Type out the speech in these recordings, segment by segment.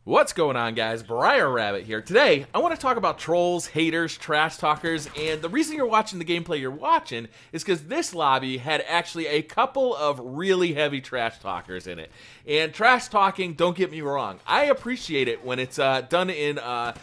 What's going on, guys? BriarRabbit here. Today, I want to talk about trolls, haters, trash talkers, and the reason you're watching the gameplay you're watching is because this lobby had actually a couple of really heavy trash talkers in it. And trash talking, don't get me wrong, I appreciate it when it's done in a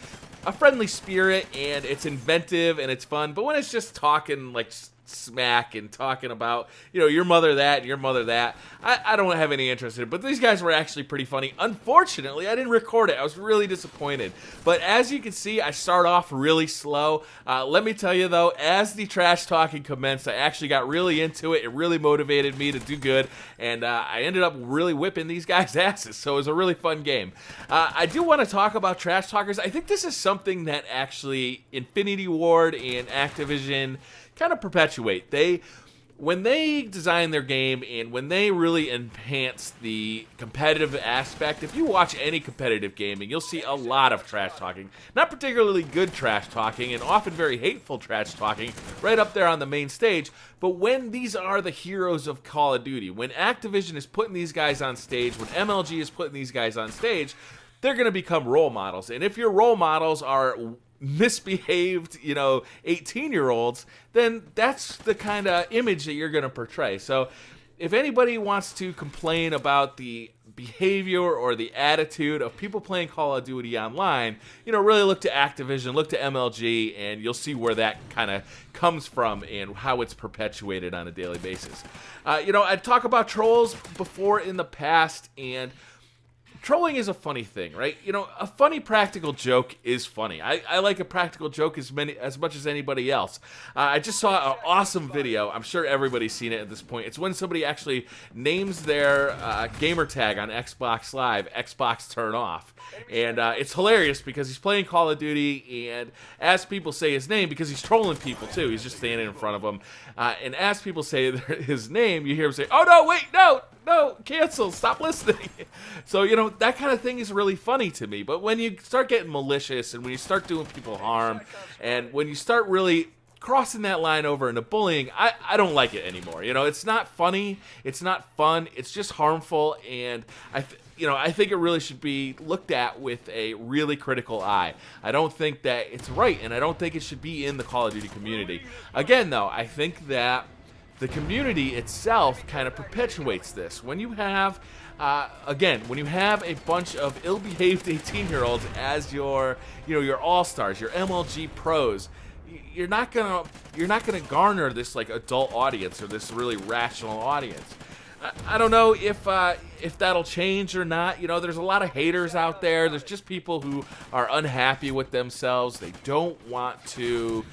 friendly spirit and it's inventive and it's fun, but when it's just talking like smack and talking about, you know, your mother that and your mother that, I don't have any interest in it. But these guys were actually pretty funny. Unfortunately, I didn't record it. I was really disappointed. But as you can see, I start off really slow. Let me tell you though, as the trash talking commenced, I actually got really into it. It really motivated me to do good, and I ended up really whipping these guys' asses. So it was a really fun game. I do want to talk about trash talkers. I think this is something that actually Infinity Ward and Activision kind of perpetuate. When they design their game and when they really enhance the competitive aspect, if you watch any competitive gaming, you'll see a lot of trash talking. Not particularly good trash talking and often very hateful trash talking right up there on the main stage. But when these are the heroes of Call of Duty, when Activision is putting these guys on stage, when MLG is putting these guys on stage, they're going to become role models. And if your role models are misbehaved, 18-year-olds, then that's the kind of image that you're going to portray. So if anybody wants to complain about the behavior or the attitude of people playing Call of Duty online, really look to Activision, look to MLG, and you'll see where that kind of comes from and how it's perpetuated on a daily basis. I talk about trolls before in the past, and trolling is a funny thing, right? A funny practical joke is funny. I like a practical joke as much as anybody else. I just saw an awesome video. I'm sure everybody's seen it at this point. It's when somebody actually names their gamer tag on Xbox Live, Xbox Turn Off. And it's hilarious because he's playing Call of Duty, and as people say his name, because he's trolling people too, he's just standing in front of them, and as people say his name, you hear him say, "Oh no, wait, no, cancel, stop listening." So, that kind of thing is really funny to me. But when you start getting malicious and when you start doing people harm and when you start really crossing that line over into bullying, I don't like it anymore. It's not funny, it's not fun, it's just harmful, and I think it really should be looked at with a really critical eye. I don't think that it's right, and I don't think it should be in the Call of Duty community. Again, though, I think that the community itself kind of perpetuates this. When you have, when you have a bunch of ill-behaved 18-year-olds as your all-stars, your MLG pros, you're not gonna garner this like adult audience or this really rational audience. I don't know if that'll change or not. There's a lot of haters out there. There's just people who are unhappy with themselves. They don't want to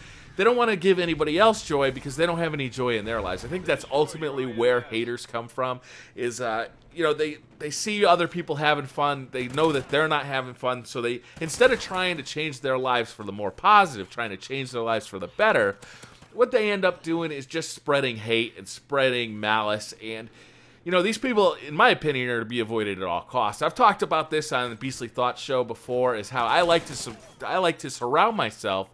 give anybody else joy because they don't have any joy in their lives. I think that's ultimately where haters come from, is they see other people having fun, they know that they're not having fun, so they, instead of trying to change their lives for the more positive, trying to change their lives for the better, what they end up doing is just spreading hate and spreading malice. And these people, in my opinion, are to be avoided at all costs. I've talked about this on the Beastly Thoughts show before, is how I like to surround myself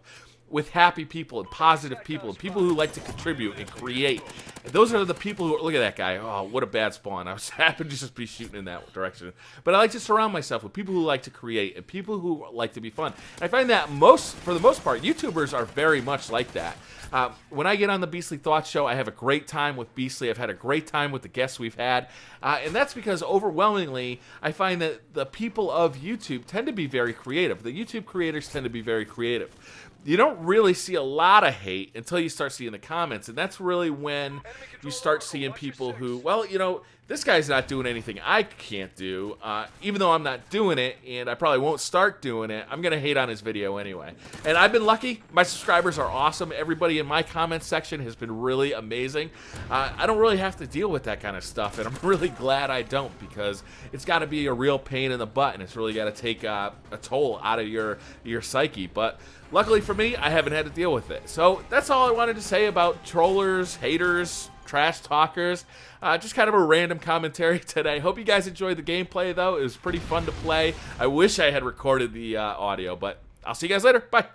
with happy people and positive people and people who like to contribute and create. And those are the people who, look at that guy, oh, what a bad spawn. I was happy to just be shooting in that direction. But I like to surround myself with people who like to create and people who like to be fun. And I find that for the most part, YouTubers are very much like that. When I get on the Beastly Thoughts show, I have a great time with Beastly. I've had a great time with the guests we've had. And that's because overwhelmingly, I find that the people of YouTube tend to be very creative. The YouTube creators tend to be very creative. You don't really see a lot of hate until you start seeing the comments, and that's really when you start seeing people who, well, this guy's not doing anything I can't do, even though I'm not doing it, and I probably won't start doing it, I'm going to hate on his video anyway. And I've been lucky. My subscribers are awesome. Everybody in my comments section has been really amazing. I don't really have to deal with that kind of stuff, and I'm really glad I don't, because it's got to be a real pain in the butt, and it's really got to take a toll out of your psyche. But luckily for me, I haven't had to deal with it. So that's all I wanted to say about trollers, haters, trash talkers. Just kind of a random commentary today. Hope you guys enjoyed the gameplay, though. It was pretty fun to play. I wish I had recorded the audio, but I'll see you guys later. Bye.